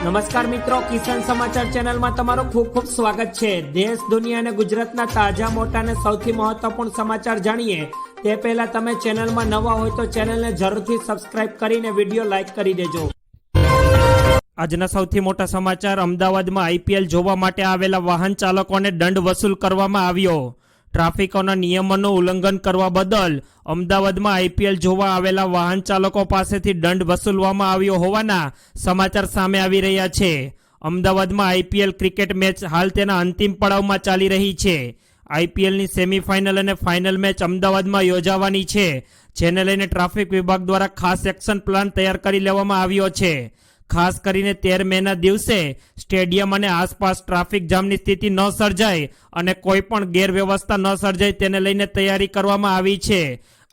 નમસ્કાર મિત્રો, કિસાન સમાચાર ચેનલમાં તમારું ખૂબ ખૂબ સ્વાગત છે। દેશ, દુનિયા અને ગુજરાતના તાજા, મોટા અને સૌથી મહત્વપૂર્ણ સમાચાર જાણીએ તે પહેલા તમે ચેનલમાં નવા હોય તો ચેનલને જરૂરથી સબસ્ક્રાઇબ કરીને વિડીયો લાઈક કરી દેજો। આજના સૌથી મોટા સમાચાર। અમદાવાદમાં આઈપીએલ જોવા માટે આવેલા વાહન ચાલકોને દંડ વસૂલ કરવામાં આવ્યો। ટ્રાફિકોના નિયમોનું ઉલ્લંઘન કરવા બદલ અમદાવાદમાં આઈપીએલ જોવા આવેલા વાહન ચાલકો પાસેથી દંડ વસૂલવામાં આવ્યો હોવાના સમાચાર સામે આવી રહ્યા છે। અમદાવાદમાં આઈપીએલ ક્રિકેટ મેચ હાલ તેના અંતિમ પડાવમાં ચાલી રહી છે। આઈપીએલની સેમીફાઇનલ અને ફાઇનલ મેચ અમદાવાદમાં યોજાવાની છે, જેને લઈને ટ્રાફિક વિભાગ દ્વારા ખાસ એક્શન પ્લાન તૈયાર કરી લેવામાં આવ્યો છે। ખાસ કરીને 13 મેના દિવસે સ્ટેડિયમ અને આસપાસ ટ્રાફિક જામની સ્થિતિ ન સર્જાય અને કોઈ પણ ગેરવ્યવસ્થા ન સર્જાય તેને લઈને તૈયારી કરવામાં આવી છે।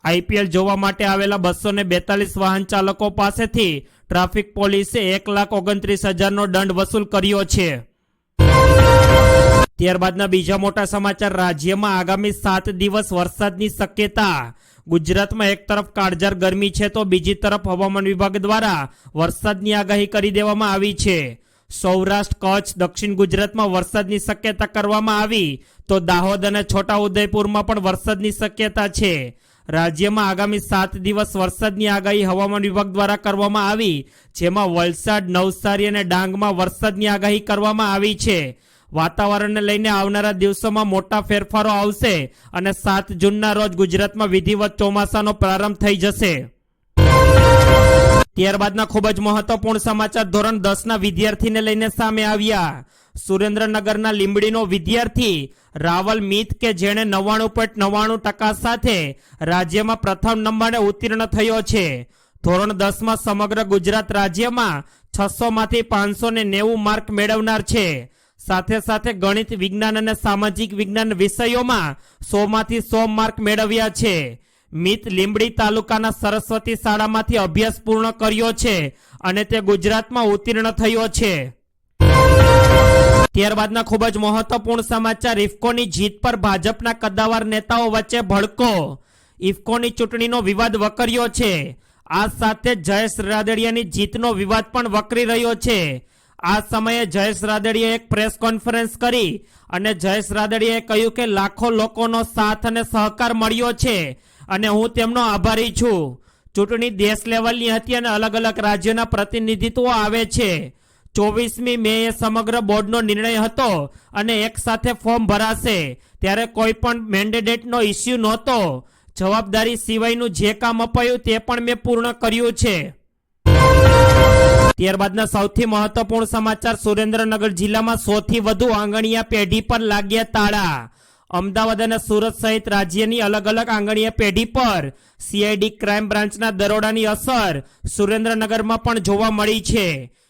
આઈપીએલ જોવા માટે આવેલા 242 વાહન ચાલકો પાસેથી ટ્રાફિક પોલીસે 1,29,000નો દંડ વસૂલ કર્યો છે। ત્યારબાદના બીજા મોટા સમાચાર। રાજ્યમાં આગામી 7 દિવસ વરસાદની શક્યતા। ગુજરાતમાં એક તરફ કાળઝાળ ગરમી છે તો બીજી તરફ હવામાન વિભાગ દ્વારા વરસાદની આગાહી કરી દેવામાં આવી છે। સૌરાષ્ટ્ર, કચ્છ, દક્ષિણ ગુજરાતમાં વરસાદની શક્યતા કરવામાં આવી તો દાહોદ અને છોટાઉદેપુરમાં પણ વરસાદની શક્યતા છે। રાજ્યમાં આગામી 7 દિવસ વરસાદની આગાહી હવામાન વિભાગ દ્વારા કરવામાં આવી, જેમાં વલસાડ, નવસારી અને ડાંગમાં વરસાદની આગાહી કરવામાં આવી છે। વાતાવરણને લઈને આવનારા દિવસોમાં મોટા ફેરફારો આવશે અને 7 જૂનના રોજ ગુજરાતમાં વિધિવત ચોમાસાનો પ્રારંભ થઈ જશે। ત્યારબાદના ખૂબ જ મહત્વપૂર્ણ સમાચાર। ધોરણ 10ના વિદ્યાર્થીને લઈને સામે આવ્યા। સુરેન્દ્રનગરના લીંબડીનો વિદ્યાર્થી રાવલ મિત કે જેણે 99.99% સાથે રાજ્યમાં પ્રથમ નંબરે ઉત્તીર્ણ થયો છે। ધોરણ 10માં સમગ્ર ગુજરાત રાજ્યમાં 600માંથી 590 માર્ક મેળવનાર છે। સાથે સાથે ગણિત, વિજ્ઞાન અને સામાજિક વિજ્ઞાન વિષયોમાં 100માંથી 100 માર્ક મેળવ્યા છે। મિત લીંબડી તાલુકાના સરસ્વતી શાળામાંથી અભ્યાસ પૂર્ણ કર્યો છે અને તે ગુજરાતમાં ઉત્તીર્ણ થયો છે। ત્યારબાદના ખૂબ જ મહત્વપૂર્ણ સમાચાર। ઇફકોની જીત પર ભાજપના કદ્દાવર નેતાઓ વચ્ચે ભડકો। ઇફકોની ચૂંટણીનો વિવાદ વકર્યો છે। આ સાથે જયેશ રાદડિયાની જીતનો વિવાદ પણ વકરી રહ્યો છે। આ સમયે જયેશ રાદડિયાએ એક પ્રેસ કોન્ફરન્સ કરી અને જયેશ રાદડિયાએ કહ્યું કે લાખો લોકોનો સાથ અને સહકાર મળ્યો છે અને હું તેમનો આભારી છું। ચૂંટણી દેશ લેવલની હતી અને અલગ અલગ રાજ્યોના પ્રતિનિધિત્વો આવે છે। 24મી મેએ સમગ્ર બોર્ડનો નિર્ણય હતો અને એક સાથે ફોર્મ ભરાશે, ત્યારે કોઈ પણ મેન્ડેટનો ઇસ્યુ નહોતો। જવાબદારી સિવાયનું જે કામ અપાયું તે પણ મેં પૂર્ણ કર્યું છે। ત્યારબાદના સૌથી મહત્વપૂર્ણ સમાચાર। સુરેન્દ્રનગર જિલ્લામાં 100થી વધુ આંગણિયા પેઢી પર લાગ્યા તાળા। અમદાવાદ અને સુરત સહિત રાજ્યની અલગ અલગ આંગણિયા પેઢી પર સીઆઈડી ક્રાઇમ બ્રાન્ચના દરોડાની અસર સુરેન્દ્રનગરમાં પણ જોવા મળી છે।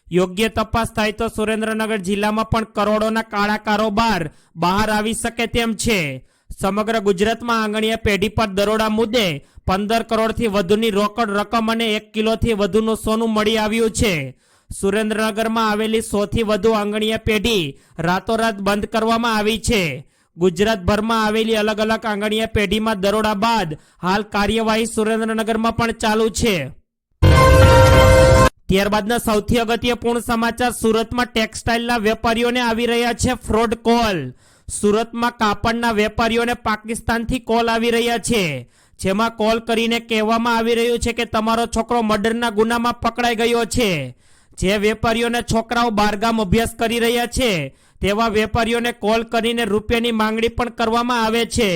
યોગ્ય તપાસ થાય તો સુરેન્દ્રનગર જિલ્લામાં પણ કરોડોના કાળા કારોબાર બહાર આવી શકે તેમ છે। સમગ્ર ગુજરાતમાં આંગણિયા પેઢી પર દરોડા મુદ્દે 15 કરોડથી વધુની રોકડ રકમ અને 1 કિલોથી વધુનું સોનું મળી આવ્યું છે। સુરેન્દ્રનગરમાં આવેલી 100થી વધુ આંગણિયા પેઢી રાતોરાત બંધ કરવામાં આવી છે। ગુજરાતભરમાં આવેલી અલગ અલગ આંગણિયા પેઢીમાં દરોડા બાદ હાલ કાર્યવાહી સુરેન્દ્રનગરમાં પણ ચાલુ છે। ત્યારબાદના સૌથી અગત્યપૂર્ણ સમાચાર। સુરતમાં ટેક્સટાઇલના વેપારીઓને આવી રહ્યા છે ફ્રોડ કોલ। સુરતમાં કાપડના વેપારીઓને પાકિસ્તાનથી કોલ આવી રહ્યા છે, જેમાં કોલ કરીને કહેવામાં આવી રહ્યું છે કે તમારો છોકરો મર્ડરના ગુનામાં પકડાઈ ગયો છે। જે વેપારીઓને છોકરાઓ બહારગામ અભ્યાસ કરી રહ્યા છે તેવા વેપારીઓને કોલ કરીને રૂપિયાની માંગણી પણ કરવામાં આવે છે।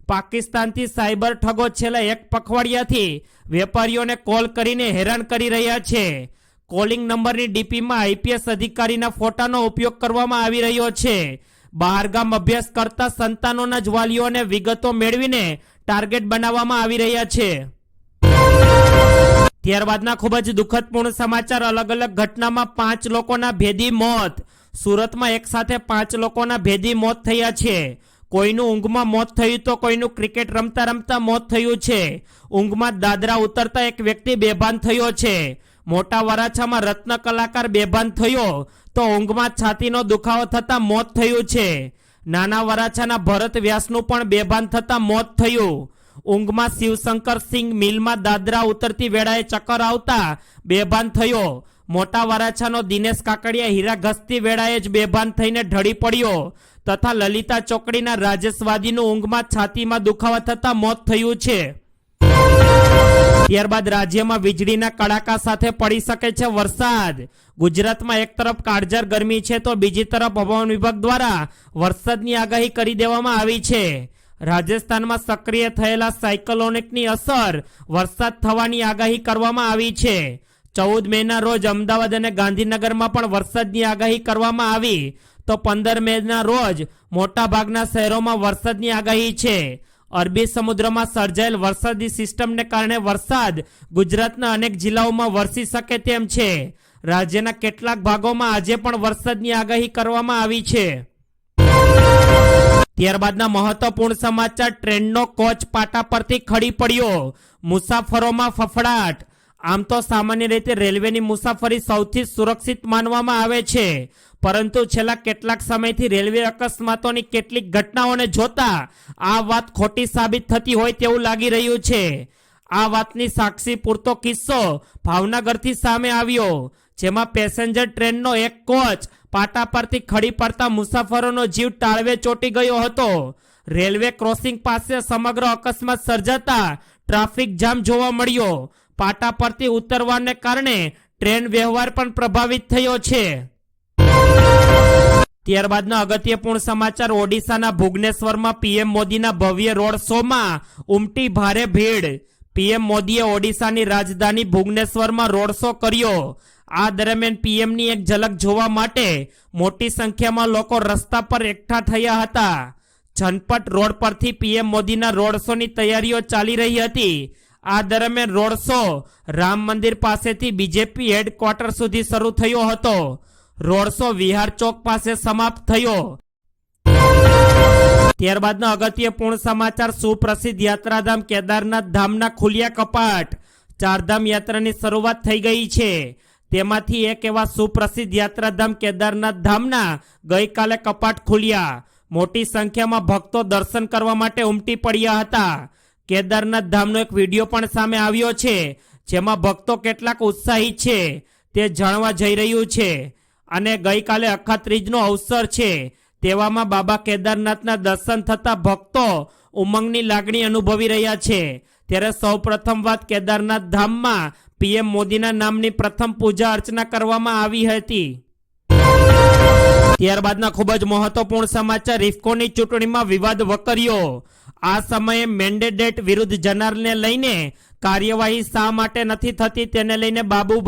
પાકિસ્તાનથી સાયબર ઠગો છેલ્લા 1 પખવાડિયાથી વેપારીઓને કોલ કરીને હેરાન કરી રહ્યા છે। કોલિંગ નંબરની ડીપીમાં આઈપીએસ અધિકારીના ફોટાનો ઉપયોગ કરવામાં આવી રહ્યો છે। બહારગામ અભ્યાસ કરતા સંતાનોના જ વાલીઓને વિગતો મેળવીને ટાર્ગેટ બનાવવામાં આવી રહ્યા છે। ત્યારબાદના ખૂબ જ દુઃખદપૂર્ણ સમાચાર। અલગ અલગ ઘટનામાં 5 લોકોના ભેદી મોત। સુરતમાં એક સાથે 5 લોકોના ભેદી મોત થયા છે। કોઈનું ઊંઘમાં મોત થયું તો કોઈનું ક્રિકેટ રમતા રમતા મોત થયું છે। ઊંઘમાં દાદરા ઉતરતા એક વ્યક્તિ બેભાન થયો છે। મોટા વરાછામાં રત્ન કલાકાર બેભાન થયો તો ઊંઘમાં છાતીનો દુખાવો થતા મોત થયું છે। નાના વરાછાના ભરત વ્યાસનું પણ બેભાન થતા મોત થયું। ઊંઘમાં શિવશંકર સિંહ મિલમાં દાદરા ઉતરતી વેળાએ ચક્કર આવતા બેભાન થયો। મોટા વરાછાનો દિનેશ કાકડિયા હીરા ઘસતી વેળાએ જ બેભાન થઈને ઢળી પડ્યો તથા લલિતા ચોકડીના રાજેશવાદીનું ઊંઘમાં છાતીમાં દુખાવા થતાં મોત થયું છે। ત્યારબાદ રાજ્યમાં વીજળીના કડાકા સાથે પડી શકે છે વરસાદ। ગુજરાતમાં એક તરફ કાળઝાળ ગરમી છે તો બીજી તરફ હવામાન વિભાગ દ્વારા વરસાદની આગાહી કરી દેવામાં આવી છે। રાજસ્થાનમાં સક્રિય થયેલા સાયક્લોનિકની અસર વરસાદ થવાની આગાહી કરવામાં આવી છે। 14 મેના રોજ અમદાવાદ અને ગાંધીનગરમાં પણ વરસાદની આગાહી કરવામાં આવી તો 15 મેના રોજ મોટાભાગના શહેરોમાં વરસાદની આગાહી છે। અરબી સમુદ્રમાં સર્જાયેલ વરસાદી સિસ્ટમને કારણે વરસાદ ગુજરાતના અનેક જિલ્લાઓમાં વરસી શકે તેમ છે। રાજ્યના કેટલાક ભાગોમાં આજે પણ વરસાદની આગાહી કરવામાં આવી છે। ત્યારબાદના મહત્વપૂર્ણ સમાચાર, ટ્રેનનો કોચ પાટા પરથી ખડી પડ્યો, મુસાફરોમાં ફફડાટ। આમ તો સામાન્ય રીતે રેલવેની મુસાફરી સૌથી સુરક્ષિત માનવામાં આવે છે, પરંતુ છેલ્લા કેટલાક સમયથી રેલવે અકસ્માતોની કેટલીક ઘટનાઓને જોતા આ વાત ખોટી સાબિત થતી હોય તેવું લાગી રહ્યું છે। આ વાતની સાક્ષી પૂરતો કિસ્સો ભાવનગરથી સામે આવ્યો, જેમાં પેસેન્જર ટ્રેનનો એક કોચ પાટા પરથી ખડી પડતા મુસાફરોનો જીવ તાળવે ચોંટી ગયો હતો। રેલવે ક્રોસિંગ પાસે સમગ્ર અકસ્માત સર્જાતા ટ્રાફિક જામ જોવા મળ્યો। પાટા પરથી ઉતરવાને કારણે ટ્રેન વ્યવહાર પણ પ્રભાવિત થયો છે। ત્યારબાદના અગત્યપૂર્ણ સમાચાર, ઓડિશાના ભુવનેશ્વરમાં પીએમ મોદીના ભવ્ય રોડ શોમાં ઉમટી ભારે ભીડ। પીએમ મોદીએ ઓડિશાની રાજધાની ભુવનેશ્વરમાં રોડ શો કર્યો। આ દરમિયાન પીએમની એક ઝલક જોવા માટે મોટી સંખ્યામાં લોકો રસ્તા પર એકઠા થયા હતા। જનપટ રોડ પરથી પીએમ મોદીના રોડ શોની તૈયારીઓ ચાલી રહી હતી। આ દરમિયાન રોડ શો રામ મંદિર પાસેથી બીજેપી હેડક્વાર્ટર સુધી શરૂ થયો હતો। રોડ શો વિહાર ચોક પાસે સમાપ્ત થયો। ત્યારબાદના અગત્યપૂર્ણ સમાચાર, સુપ્રસિદ્ધ યાત્રાધામ કેદારનાથ ધામના ખુલ્યા કપાટ। ચારધામ યાત્રાની શરૂઆત થઈ ગઈ છે, તેમાંથી એક એવા સુપ્રસિદ્ધ યાત્રાધામ કેદારનાથ ધામના ગઈકાલે કપાટ ખુલ્યા। મોટી સંખ્યામાં ભક્તો દર્શન કરવા માટે ઉમટી પડ્યા હતા। કેદારનાથ ધામનો એક વિડીયો પણ સામે આવ્યો છે, જેમાં ભક્તો કેટલાક ઉત્સાહી છે તે જાણવા જઈ રહ્યું છે। અને ગઈકાલે અખાત્રીજનો અવસર છે, તેવામાં બાબા કેદારનાથના દર્શન થતા ભક્તો ઉમંગની લાગણી અનુભવી રહ્યા છે। ત્યારે સૌ પ્રથમ વાત કેદારનાથ ધામમાં પીએમ મોદીના નામની પ્રથમ પૂજા અર્ચના કરવામાં આવી હતી। ત્યારબાદના ખૂબ જ મહત્વપૂર્ણ સમાચાર, ઇફકોની ચૂંટણીમાં વિવાદ વકર્યો। આ સમયે મેન્ડેટ વિરુદ્ધ જનારને લઈને કાર્યવાહી શા માટે નથી થતી તેને લઈને બાબુ